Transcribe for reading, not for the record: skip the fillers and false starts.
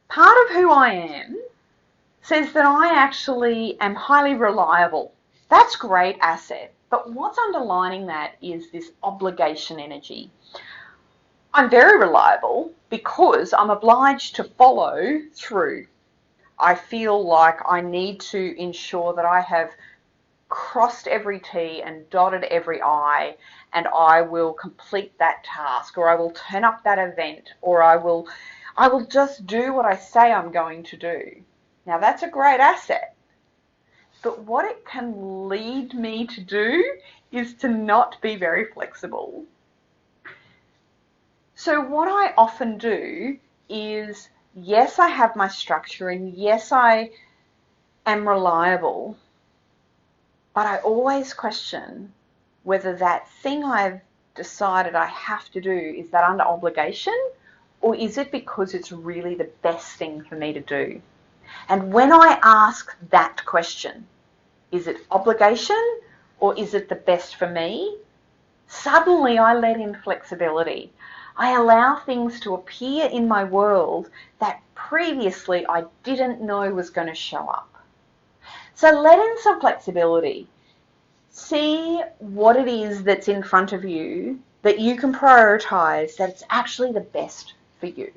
Part of who I am says that I actually am highly reliable. That's a great asset. But what's underlining that is this obligation energy. I'm very reliable because I'm obliged to follow through. I feel like I need to ensure that I have crossed every T and dotted every I, and I will complete that task, or I will turn up that event, or I will just do what I say I'm going to do. Now that's a great asset, but what it can lead me to do is to not be very flexible. So what I often do is, yes, I have my structure and yes, I am reliable, but I always question whether that thing I've decided I have to do, is that under obligation, or is it because it's really the best thing for me to do? And when I ask that question, is it obligation or is it the best for me? Suddenly I let in flexibility. I allow things to appear in my world that previously I didn't know was going to show up. So let in some flexibility. See what it is that's in front of you that you can prioritize, that it's actually the best for you.